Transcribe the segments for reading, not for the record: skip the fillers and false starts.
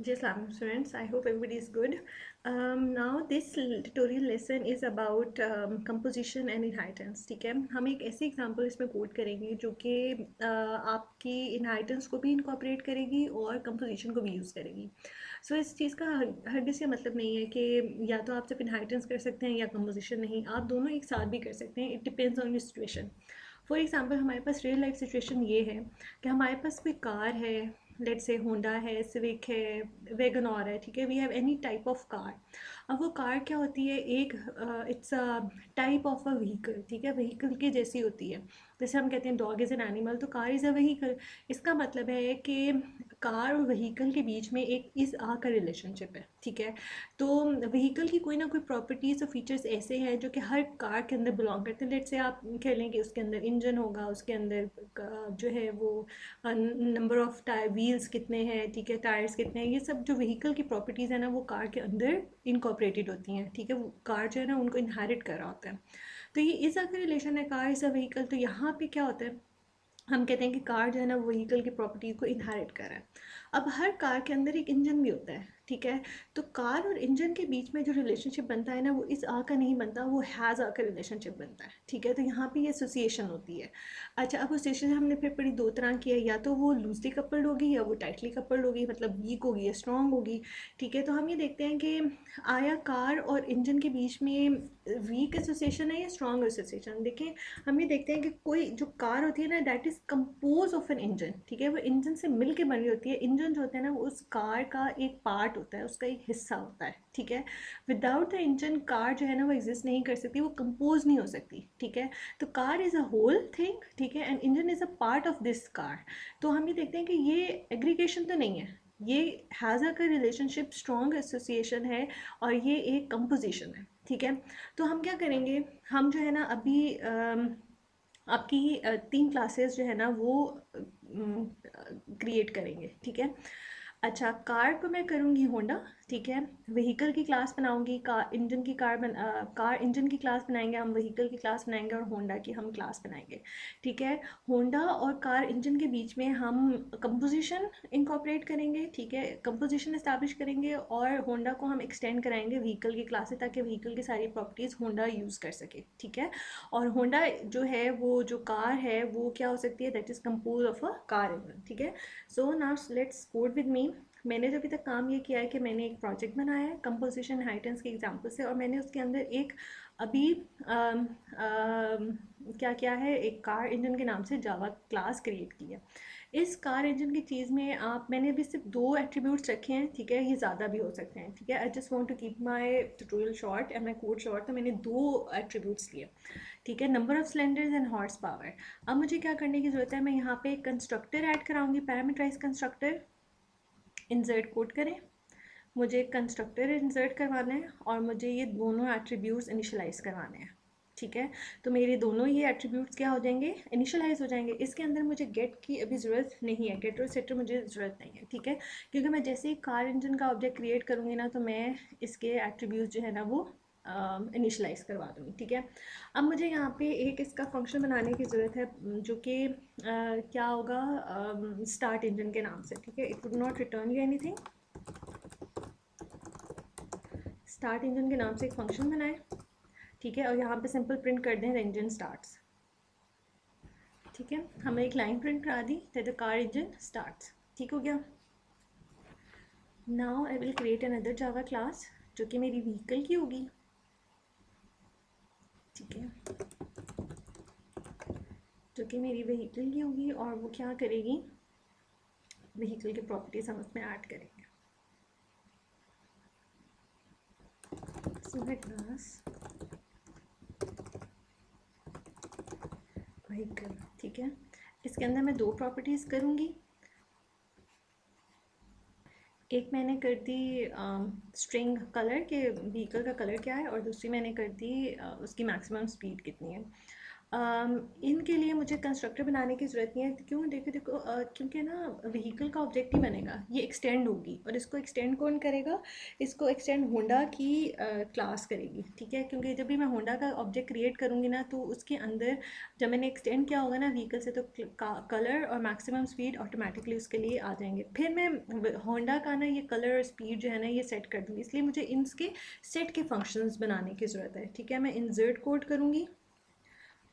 Yes, students. I hope everybody is good. Now this tutorial lesson is about composition and inheritance. ठीक है, हम एक ऐसी example इसमें कोट करेंगे जो कि आपकी इनहेरिटेंस को भी इनकॉर्पोरेट करेगी और कंपोजिशन को भी यूज़ करेगी. सो इस चीज़ का हरगिज़ ये मतलब नहीं है कि या तो आप सिर्फ इनहेरिटेंस कर सकते हैं या कंपोजिशन नहीं, आप दोनों एक साथ भी कर सकते हैं. It depends on your situation. For example हमारे पास रियल लाइफ सिचुएशन ये है कि हमारे पास कोई कार है, लेट से होंडा है, सिविक है, वैगन आर है. ठीक है, we have any type of car. अब वो कार क्या होती है, एक it's a type of a vehicle. ठीक है, व्हीकल की जैसी होती है. जैसे हम कहते हैं डॉग इज़ एन एनिमल, तो कार इज़ अ व्हीकल. इसका मतलब है कि कार और व्हीकल के बीच में एक इज़ आ का रिलेशनशिप है. ठीक है, तो व्हीकल की कोई ना कोई प्रॉपर्टीज़ और फीचर्स ऐसे हैं जो कि हर कार के अंदर बिलोंग करते हैं. लेट से आप खेलेंगे, उसके अंदर इंजन होगा, उसके अंदर जो है वो नंबर ऑफ टायर, व्हील्स कितने हैं, ठीक है, टायर्स कितने हैं, ये सब जो व्हीकल की प्रॉपर्टीज़ है ना वो कार के अंदर इनकॉर्पोरेटेड होती हैं. ठीक है, वो कार जो है ना उनको इनहेरिट कर रहा होता है. तो ये इस का रिलेशन है, कार इज़ अ व्हीकल. तो यहाँ पे क्या होता है, हम कहते हैं कि कार जो है ना वो व्हीकल की प्रॉपर्टी को इनहेरिट कर रहा है. अब हर कार के अंदर एक इंजन भी होता है. ठीक है, तो कार और इंजन के बीच में जो रिलेशनशिप बनता है ना वो इस आ का नहीं बनता, वो हैज़ आ का रिलेशनशिप बनता है. ठीक है, तो यहाँ पे ये एसोसिएशन होती है. अच्छा, अब एसोसिएशन हमने फिर पढ़ी दो तरह की है, या तो वो लूजली कपल्ड होगी या वो टाइटली कपल्ड होगी, मतलब वीक होगी या स्ट्रॉन्ग होगी. ठीक है, तो हम ये देखते हैं कि आया कार और इंजन के बीच में वीक एसोसिएशन है या स्ट्रॉन्ग एसोसिएशन. देखें, हम ये देखते हैं कि कोई जो कार होती है ना that is compose of an engine. ठीक है, वो इंजन से मिल के बनी होती है. इंजन जो होता है ना वो उस कार का एक पार्ट होता है, उसका एक हिस्सा होता है. ठीक है, विदाउट द इंजन कार जो है ना वो एग्जिस्ट नहीं कर सकती, वो कंपोज नहीं हो सकती. ठीक है, तो car is a whole thing. ठीक है, and engine is a part of this car. तो हम ये देखते हैं कि ये एग्रीगेशन तो नहीं है, ये हैज़ का रिलेशनशिप स्ट्रॉन्ग एसोसिएशन है और ये एक कंपोजिशन है. ठीक है, तो हम क्या करेंगे, हम जो है ना अभी आपकी 3 क्लासेस जो है ना वो क्रिएट करेंगे. ठीक है, अच्छा, कार को मैं करूँगी होंडा. ठीक है, व्हीकल की क्लास बनाऊँगी, कार इंजन की कार इंजन की क्लास बनाएंगे हम, व्हीकल की क्लास बनाएंगे और होंडा की हम क्लास बनाएंगे. ठीक है, होंडा और कार इंजन के बीच में हम कंपोजिशन इनकॉर्पोरेट करेंगे. ठीक है, कंपोजिशन इस्टेब्लिश करेंगे और होंडा को हम एक्सटेंड कराएंगे व्हीकल की क्लास से, ताकि व्हीकल की सारी प्रॉपर्टीज़ होंडा यूज़ कर सके. ठीक है, और होंडा जो है वो जो कार है वो क्या हो सकती है, that is compose of a car engine. ठीक है, so now let's code with me. मैंने जो अभी तक काम ये किया है कि मैंने एक प्रोजेक्ट बनाया है कंपोजिशन इनहेरिटेंस के एग्जांपल से, और मैंने उसके अंदर एक अभी क्या क्या है, एक कार इंजन के नाम से जावा क्लास क्रिएट की है. इस कार इंजन की चीज़ में मैंने अभी सिर्फ 2 एट्रीब्यूट्स रखे हैं. ठीक है, ये ज़्यादा भी हो सकते हैं. ठीक है, I just want to keep my tutorial short and my code short, तो मैंने 2 एट्रीब्यूट्स लिए. ठीक है, number of cylinders and horse power. अब मुझे क्या करने की ज़रूरत है, मैं यहाँ पे एक कंस्ट्रक्टर ऐड कराऊंगी, पैरामीटराइज कंस्ट्रक्टर. इंसर्ट कोड करें, मुझे एक कंस्ट्रक्टर इंसर्ट करवाना है और मुझे ये दोनों एट्रीब्यूट्स इनिशियलाइज करवाने हैं. ठीक है, तो मेरे दोनों ये एट्रीब्यूट्स क्या हो जाएंगे, इनिशियलाइज हो जाएंगे. इसके अंदर मुझे गेट की अभी ज़रूरत नहीं है, गेट और सेटर मुझे ज़रूरत नहीं है. ठीक है, क्योंकि मैं जैसे ही कार इंजन का ऑब्जेक्ट क्रिएट करूँगी ना तो मैं इसके एट्रीब्यूट्स जो है ना वो इनिशलाइज करवा दूँगी. ठीक है, अब मुझे यहाँ पे एक इसका फंक्शन बनाने की ज़रूरत है जो कि क्या होगा, स्टार्ट इंजन के नाम से. ठीक है, it would not return you anything. Start engine के नाम से एक फंक्शन बनाए. ठीक है, और यहाँ पे सिंपल प्रिंट कर दें द इंजन स्टार्ट्स. ठीक है, हमें एक लाइन प्रिंट करा दी that the car engine starts. ठीक हो गया. Now I will create another Java class जो कि मेरी व्हीकल की होगी. ठीक है, जो कि मेरी व्हीकल की होगी और वो क्या करेगी, व्हीकल की प्रॉपर्टीज हम उसमें ऐड करेंगे. सो है क्लास व्हीकल. ठीक है, इसके अंदर मैं 2 प्रॉपर्टीज़ करूँगी. एक मैंने कर दी स्ट्रिंग कलर के व्हीकल का कलर क्या है, और दूसरी मैंने कर दी उसकी मैक्सिमम स्पीड कितनी है. इनके लिए मुझे कंस्ट्रक्टर बनाने की ज़रूरत नहीं है। क्यों? देखो देखो, क्योंकि ना व्हीकल का ऑब्जेक्ट ही बनेगा, ये एक्सटेंड होगी, और इसको एक्सटेंड कौन करेगा? इसको एक्सटेंड होंडा की क्लास करेगी, ठीक है। क्योंकि जब भी मैं होंडा का ऑब्जेक्ट क्रिएट करूँगी ना, तो उसके अंदर जब मैंने एक्सटेंड किया होगा ना व्हीकल से, तो कलर और मैक्सिमम स्पीड ऑटोमेटिकली उसके लिए आ जाएंगे। फिर मैं होंडा का ना ये कलर और स्पीड जो है ना ये सेट कर दूँगी, इसलिए मुझे इनके सेट के फंक्शंस बनाने की ज़रूरत है, ठीक है। मैं इंसर्ट कोड करूँगी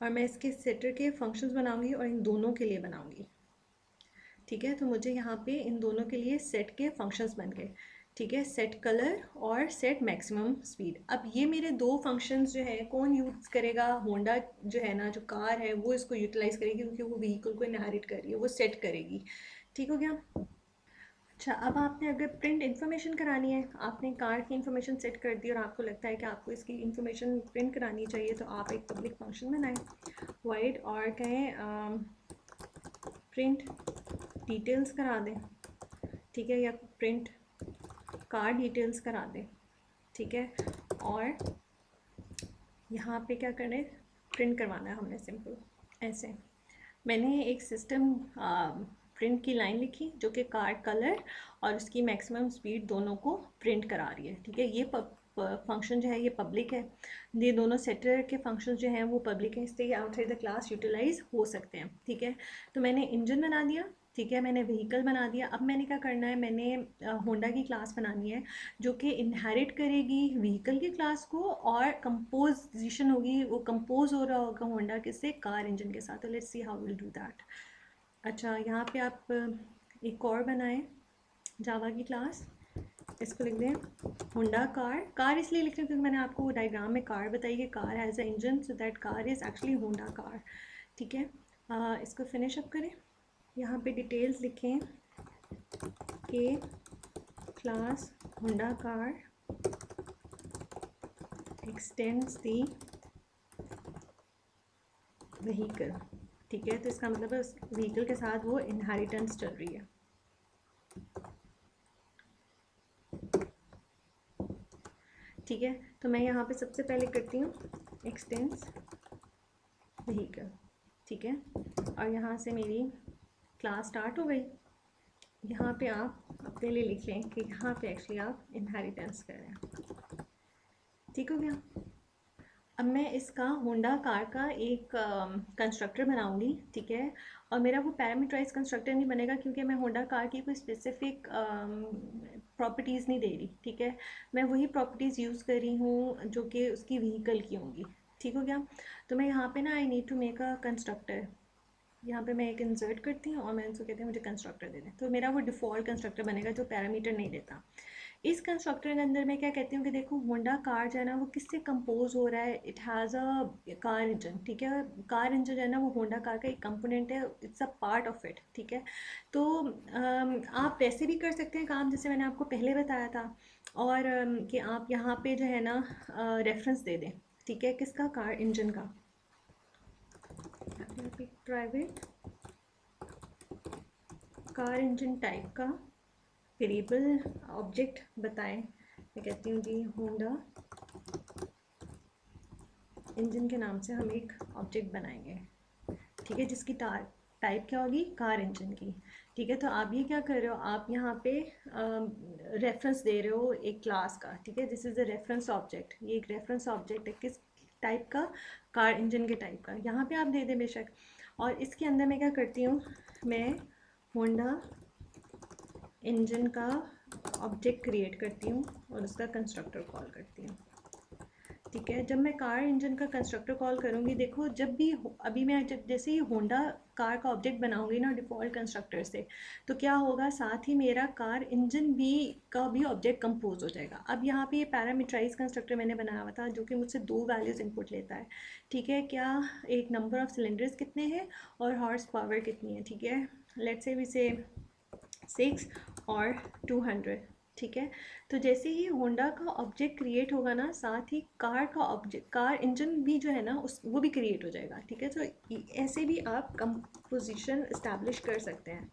और मैं इसके सेटर के फंक्शंस बनाऊंगी और इन दोनों के लिए बनाऊंगी, ठीक है। तो मुझे यहाँ पे इन दोनों के लिए सेट के फंक्शंस बन गए, ठीक है। सेट कलर और सेट मैक्सिमम स्पीड। अब ये मेरे दो फंक्शंस जो है कौन यूज़ करेगा? होंडा जो है ना, जो कार है, वो इसको यूटिलाइज़ करेगी, क्योंकि वो व्हीकल को इनहेरिट कर रही है, वो सेट करेगी, ठीक हो गया। अच्छा, अब आपने अगर प्रिंट इन्फॉर्मेशन करानी है, आपने कार की इन्फॉर्मेशन सेट कर दी और आपको लगता है कि आपको इसकी इन्फॉर्मेशन प्रिंट करानी चाहिए, तो आप एक पब्लिक फंक्शन बनाएं वाइड और कहें प्रिंट डिटेल्स करा दें, ठीक है, या प्रिंट कार डिटेल्स करा दें, ठीक है। और यहाँ पे क्या करना है? प्रिंट करवाना है हमने, सिंपल ऐसे। मैंने एक सिस्टम प्रिंट की लाइन लिखी जो कि कार कलर और उसकी मैक्सिमम स्पीड दोनों को प्रिंट करा रही है, ठीक है। ये फंक्शन जो है ये पब्लिक है, ये दोनों सेटर के फंक्शन जो हैं वो पब्लिक है, इसलिए आउटसाइड द क्लास यूटिलाइज हो सकते हैं, ठीक है। तो मैंने इंजन बना दिया, ठीक है, मैंने व्हीकल बना दिया। अब मैंने क्या करना है? मैंने होंडा की क्लास बनानी है जो कि इनहेरिट करेगी व्हीकल की क्लास को, और कंपोजिशन होगी, वो कंपोज हो रहा होगा होंडा किससे? कार इंजन के साथ। तो let's see how will do that. अच्छा, यहाँ पे आप एक और बनाएं जावा की क्लास, इसको लिख दें होंडा कार। कार इसलिए लिख रही हूँ क्योंकि मैंने आपको डायग्राम में कार बताई कि car has a engine, so that car is actually Honda car, ठीक है। इसको फिनिश अप करें। यहाँ पे डिटेल्स लिखें कि क्लास होंडा कार एक्सटेंड्स दी व्हीकल, ठीक है। तो इसका मतलब है उस व्हीकल के साथ वो इनहेरिटेंस चल रही है, ठीक है। तो मैं यहाँ पे सबसे पहले करती हूँ एक्सटेंस व्हीकल, ठीक है। और यहाँ से मेरी क्लास स्टार्ट हो गई। यहाँ पे आप अपने लिए लिख लें कि यहाँ पे एक्चुअली आप इनहेरिटेंस कर रहे हैं, ठीक हो गया। अब मैं इसका होंडा कार का एक कंस्ट्रक्टर बनाऊंगी, ठीक है। और मेरा वो पैरामीटराइज कंस्ट्रक्टर नहीं बनेगा, क्योंकि मैं होंडा कार की कोई स्पेसिफिक प्रॉपर्टीज़ नहीं दे रही, ठीक है। मैं वही प्रॉपर्टीज़ यूज़ कर रही हूँ जो कि उसकी व्हीकल की होंगी, ठीक हो गया। तो मैं यहाँ पे ना I need to make a constructor, यहाँ पे मैं एक इंसर्ट करती हूँ और मैं इनको कहती हूँ मुझे कंस्ट्रक्टर दे दें। तो मेरा वो डिफ़ॉल्ट कंस्ट्रक्टर बनेगा जो पैरामीटर नहीं देता। इस कंस्ट्रक्टर के अंदर मैं क्या कहती हूँ कि देखो होंडा कार जो है ना वो किससे कंपोज हो रहा है? It has a car engine, ठीक है। कार इंजन जो है ना वो होंडा कार का एक कंपोनेंट है, it's a part of it, ठीक है। तो आप वैसे भी कर सकते हैं काम जैसे मैंने आपको पहले बताया था, और कि आप यहाँ पे जो है ना रेफरेंस दे दें, ठीक है, किसका? कार इंजन का। प्राइवेट कार इंजन टाइप का वेरिएबल ऑब्जेक्ट बताएं। मैं कहती हूँ जी होंडा इंजन के नाम से हम एक ऑब्जेक्ट बनाएंगे, ठीक है, जिसकी टाइप क्या होगी? कार इंजन की, ठीक है। तो आप ये क्या कर रहे हो? आप यहाँ पे रेफरेंस दे रहे हो एक क्लास का, ठीक है। This is a reference object, ये एक रेफरेंस ऑब्जेक्ट है किस टाइप का? कार इंजन के टाइप का। यहाँ पे आप दे दें बेशक। और इसके अंदर मैं क्या करती हूँ? मैं होंडा इंजन का ऑब्जेक्ट क्रिएट करती हूँ और उसका कंस्ट्रक्टर कॉल करती हूँ, ठीक है। जब मैं कार इंजन का कंस्ट्रक्टर कॉल करूँगी, देखो जब भी अभी मैं जब जैसे ही होंडा कार का ऑब्जेक्ट बनाऊँगी ना डिफ़ॉल्ट कंस्ट्रक्टर से, तो क्या होगा? साथ ही मेरा कार इंजन भी का भी ऑब्जेक्ट कंपोज हो जाएगा। अब यहाँ पे ये पैरामीटराइज कंस्ट्रक्टर मैंने बनाया हुआ था जो कि मुझसे दो वैल्यूज़ इनपुट लेता है, ठीक है। क्या? एक नंबर ऑफ़ सिलेंडर्स कितने हैं और हॉर्स पावर कितनी है, ठीक है। लेट्स से वी से 6 और 200, ठीक है। तो जैसे ही होंडा का ऑब्जेक्ट क्रिएट होगा ना, साथ ही कार का ऑब्जेक्ट, कार इंजन भी जो है ना उस वो भी क्रिएट हो जाएगा, ठीक है। तो ऐसे भी आप कंपोजिशन इस्टेब्लिश कर सकते हैं,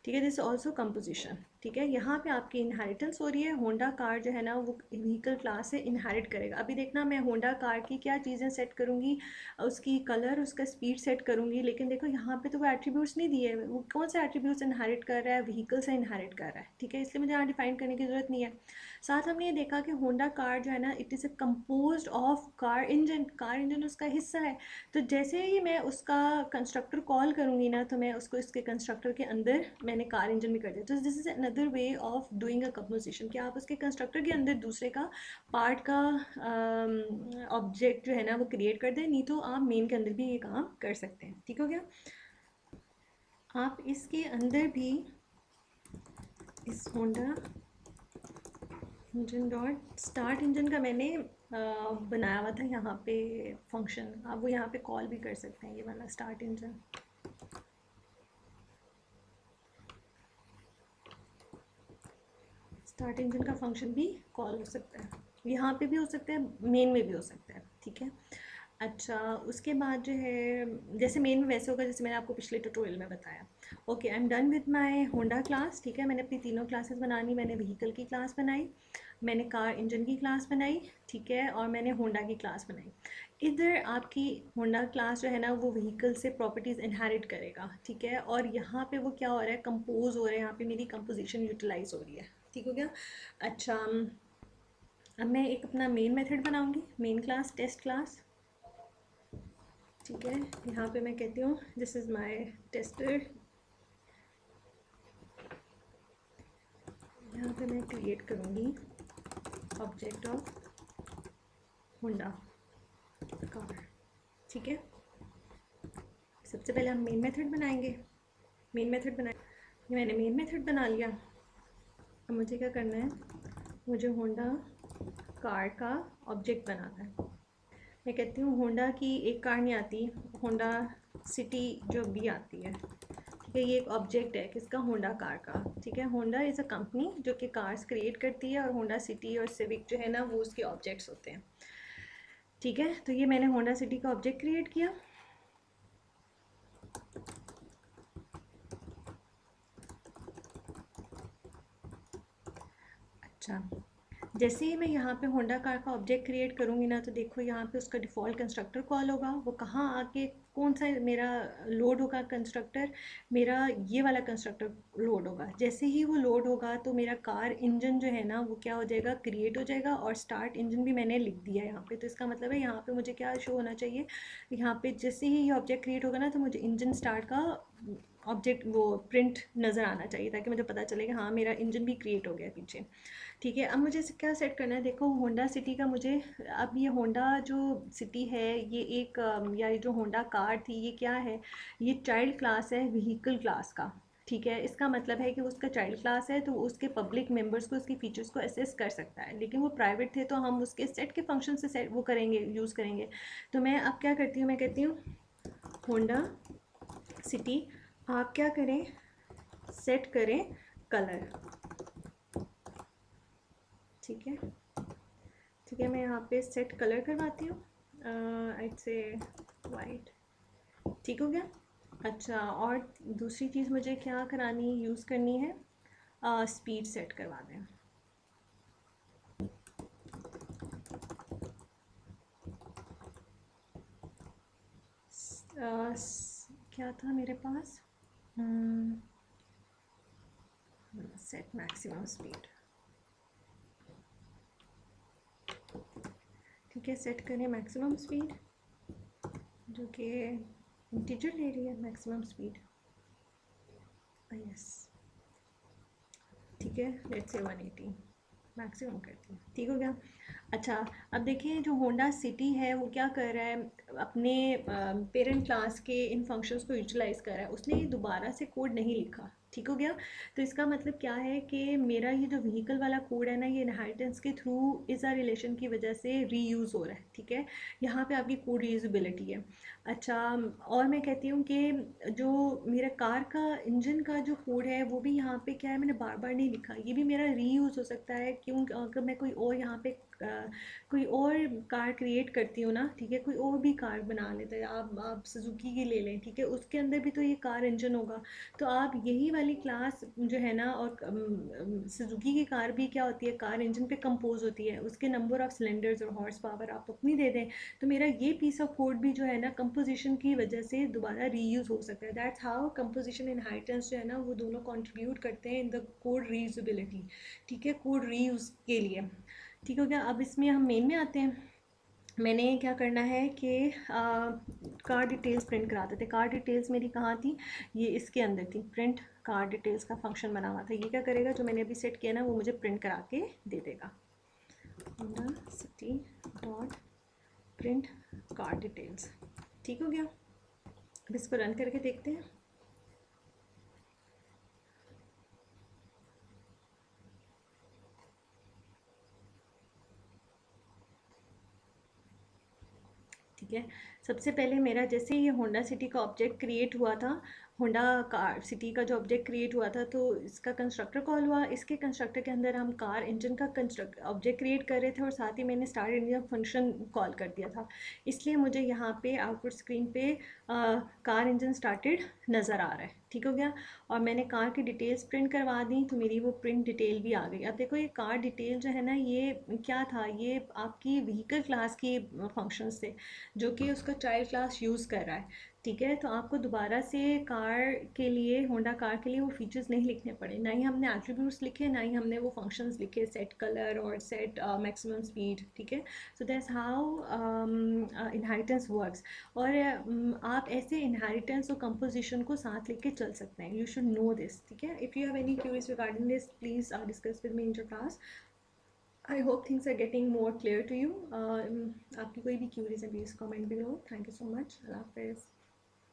ठीक है। दिस ऑल्सो कंपोजिशन, ठीक है, यहाँ पे आपकी इनहेरिटेंस हो रही है। होंडा कार जो है ना वो व्हीकल क्लास से इनहेरिट करेगा। अभी देखना मैं होंडा कार की क्या चीज़ें सेट करूँगी, उसकी कलर, उसका स्पीड सेट करूँगी, लेकिन देखो यहाँ पे तो वो एट्रीब्यूट्स नहीं दिए हुए। वो कौन से एट्रीब्यूट्स इनहेरिट कर रहा है, व्हीकल से इनहेरिट कर रहा है। ठीक है, इसलिए मुझे यहाँ डिफाइन करने की ज़रूरत नहीं है। साथ हमने ये देखा कि होंडा कार जो है ना it is a compose of car engine. Car engine उसका हिस्सा है। तो जैसे ही मैं उसका कंस्ट्रक्टर कॉल करूँगी ना, तो मैं उसको इसके कंस्ट्रक्टर के अंदर मैंने कार इंजन भी कर दिया। तो this is another way of doing a composition, कि आप उसके कंस्ट्रक्टर के अंदर दूसरे का पार्ट का ऑब्जेक्ट जो है ना वो क्रिएट कर दें। नहीं तो आप मेन के अंदर भी ये काम कर सकते हैं। ठीक हो गया। आप इसके अंदर भी इस Honda engine dot start engine का मैंने बनाया हुआ था यहाँ पे फंक्शन। आप वो यहाँ पे कॉल भी कर सकते हैं, ये वाला स्टार्ट इंजन। स्टार्ट इंजन का फंक्शन भी कॉल हो सकता है, यहाँ पे भी हो सकता है, मेन में भी हो सकता है। ठीक है। अच्छा, उसके बाद जो है जैसे मेन में वैसे होगा जैसे मैंने आपको पिछले ट्यूटोरियल में बताया। Okay, I am done with my Honda class. ठीक है, मैंने अपनी तीनों क्लासेस बनानी। मैंने व्हीकल की क्लास बनाई, मैंने कार इंजन की क्लास बनाई, ठीक है, और मैंने होंडा की क्लास बनाई। इधर आपकी होंडा क्लास जो है ना वो व्हीकल से प्रॉपर्टीज़ इनहेरिट करेगा। ठीक है, और यहाँ पे वो क्या हो रहा है, कंपोज हो रहा है। यहाँ पे मेरी कंपोजिशन यूटिलाइज हो रही है। ठीक हो गया। अच्छा, अब मैं एक अपना मेन मेथड बनाऊंगी, मेन क्लास, टेस्ट क्लास। ठीक है, यहाँ पे मैं कहती हूँ दिस इज़ माय टेस्टर। यहाँ पे मैं क्रिएट करूँगी ऑब्जेक्ट ऑफ होंडा कार। ठीक है, सबसे पहले हम मेन मेथड बनाएंगे। मेन मेथड बनाए, मैंने मेन मेथड बना लिया। अब मुझे क्या करना है, मुझे होंडा कार का ऑब्जेक्ट बनाना है। मैं कहती हूँ होंडा की एक कार नहीं आती, होंडा सिटी जो भी आती है। ठीक है, ये एक ऑब्जेक्ट है किसका, होंडा कार का। ठीक है, होंडा इज़ अ कंपनी जो कि कार्स क्रिएट करती है, और होंडा सिटी और सिविक जो है ना वो उसके ऑब्जेक्ट्स होते हैं। ठीक है, तो ये मैंने होंडा सिटी का ऑब्जेक्ट क्रिएट किया। अच्छा, जैसे ही मैं यहाँ पे होंडा कार का ऑब्जेक्ट क्रिएट करूँगी ना, तो देखो यहाँ पे उसका डिफ़ॉल्ट कंस्ट्रक्टर कॉल होगा। वो कहाँ आके कौन सा मेरा लोड होगा कंस्ट्रक्टर, मेरा ये वाला कंस्ट्रक्टर लोड होगा। जैसे ही वो लोड होगा तो मेरा कार इंजन जो है ना वो क्या हो जाएगा, क्रिएट हो जाएगा। और स्टार्ट इंजन भी मैंने लिख दिया यहाँ पे। तो इसका मतलब है यहाँ पे मुझे क्या शो होना चाहिए, यहाँ पे जैसे ही ये ऑब्जेक्ट क्रिएट होगा ना तो मुझे इंजन स्टार्ट का ऑब्जेक्ट वो प्रिंट नज़र आना चाहिए, ताकि मुझे पता चले कि हाँ मेरा इंजन भी क्रिएट हो गया पीछे। ठीक है, अब मुझे क्या सेट करना है, देखो होंडा सिटी का मुझे, अब ये होंडा जो सिटी है ये एक या ये जो होंडा कार थी ये क्या है, ये चाइल्ड क्लास है व्हीकल क्लास का। ठीक है, इसका मतलब है कि उसका चाइल्ड क्लास है तो वो उसके पब्लिक मेंबर्स को, उसकी फीचर्स को एसेस कर सकता है। लेकिन वो प्राइवेट थे तो हम उसके सेट के फंक्शन से सेट वो करेंगे, यूज़ करेंगे। तो मैं अब क्या करती हूँ, मैं कहती हूँ होंडा सिटी, आप क्या करें, सेट करें कलर। ठीक है, ठीक है, मैं यहाँ पे सेट कलर करवाती हूँ, आई से वाइट। ठीक हो गया। अच्छा, और दूसरी चीज़ मुझे क्या करानी, यूज़ करनी है, स्पीड सेट करवा दें। क्या था मेरे पास, सेट मैक्सिमम स्पीड। ठीक है, सेट करें मैक्सिमम स्पीड, जो कि इंटीजर ले रही है मैक्सिमम स्पीड। यस, ठीक है, लेट्स से 180 मैक्सिमम करती हूँ। ठीक हो गया। अच्छा, अब देखिए जो होंडा सिटी है वो क्या कर रहा है, अपने पेरेंट क्लास के इन फंक्शंस को यूटिलाइज कर रहा है। उसने दोबारा से कोड नहीं लिखा। ठीक हो गया। तो इसका मतलब क्या है कि मेरा ये जो व्हीकल वाला कोड है ना, ये इनहेरिटेंस के थ्रू इस आ रिलेशन की वजह से रीयूज़ हो रहा है। ठीक है, यहाँ पे आपकी कोड रीयूजेबिलिटी है। अच्छा, और मैं कहती हूँ कि जो मेरा कार का इंजन का जो कोड है वो भी यहाँ पे क्या है, मैंने बार बार नहीं लिखा, ये भी मेरा रीयूज़ हो सकता है। क्यों, अगर मैं कोई और यहाँ पे कोई और कार क्रिएट करती हूँ ना, ठीक है, कोई और भी कार बना लेते हैं, आप सुजुकी की ले लें, ठीक है, उसके अंदर भी तो ये कार इंजन होगा। तो आप यही वाली क्लास जो है ना, और सुजुकी की कार भी क्या होती है, कार इंजन पे कंपोज होती है, उसके नंबर ऑफ सिलेंडर्स और हॉर्स पावर आप अपनी दे दें, तो मेरा ये पीस ऑफ कोड भी जो है ना कंपोजिशन की वजह से दोबारा रीयूज़ हो सकता है। दैट्स हाउ कंपोजिशन इनहेरिटेंस जो है ना वो दोनों कंट्रीब्यूट करते हैं इन द कोड रीयूजेबिलिटी। ठीक है, कोड रीयूज़ के लिए। ठीक हो गया। अब इसमें हम मेन में आते हैं। मैंने क्या करना है कि कार डिटेल्स प्रिंट करा देते। कार डिटेल्स मेरी कहाँ थी, ये इसके अंदर थी। प्रिंट कार डिटेल्स का फंक्शन बना हुआ था। ये क्या करेगा, जो मैंने अभी सेट किया ना वो मुझे प्रिंट करा के दे देगा। Honda city dot print car details. ठीक हो गया। अब इसको रन करके देखते हैं। ठीक है, सबसे पहले मेरा जैसे ये होंडा सिटी का ऑब्जेक्ट क्रिएट हुआ था, होंडा कार सिटी का जो ऑब्जेक्ट क्रिएट हुआ था, तो इसका कंस्ट्रक्टर कॉल हुआ। इसके कंस्ट्रक्टर के अंदर हम कार इंजन का कंस्ट्रक्ट ऑब्जेक्ट क्रिएट कर रहे थे, और साथ ही मैंने स्टार्ट इंजन फंक्शन कॉल कर दिया था। इसलिए मुझे यहाँ पे आउटपुट स्क्रीन पे कार इंजन स्टार्टेड नज़र आ रहा है। ठीक हो गया। और मैंने कार की डिटेल्स प्रिंट करवा दी, तो मेरी वो प्रिंट डिटेल भी आ गई। अब देखो, ये कार डिटेल जो है ना, ये क्या था, ये आपकी व्हीकल क्लास की फंक्शंस थे जो कि उसका चाइल्ड क्लास यूज़ कर रहा है। ठीक है, तो आपको दोबारा से कार के लिए, होंडा कार के लिए वो फीचर्स नहीं लिखने पड़े, ना ही हमने एट्रीब्यूट्स लिखे, ना ही हमने वो फंक्शंस लिखे, सेट कलर और सेट मैक्सिमम स्पीड। ठीक है, so that's how inheritance works. और आप ऐसे इनहेरिटेंस और कंपोजिशन को साथ लेके चल सकते हैं। You should know this. ठीक है, if you have any queries regarding this, please discuss with me in your class. I hope things are getting more clear to you. आपकी कोई भी क्यूरीज है, please comment below. Thank you so much. अल्लाह हाफिज़।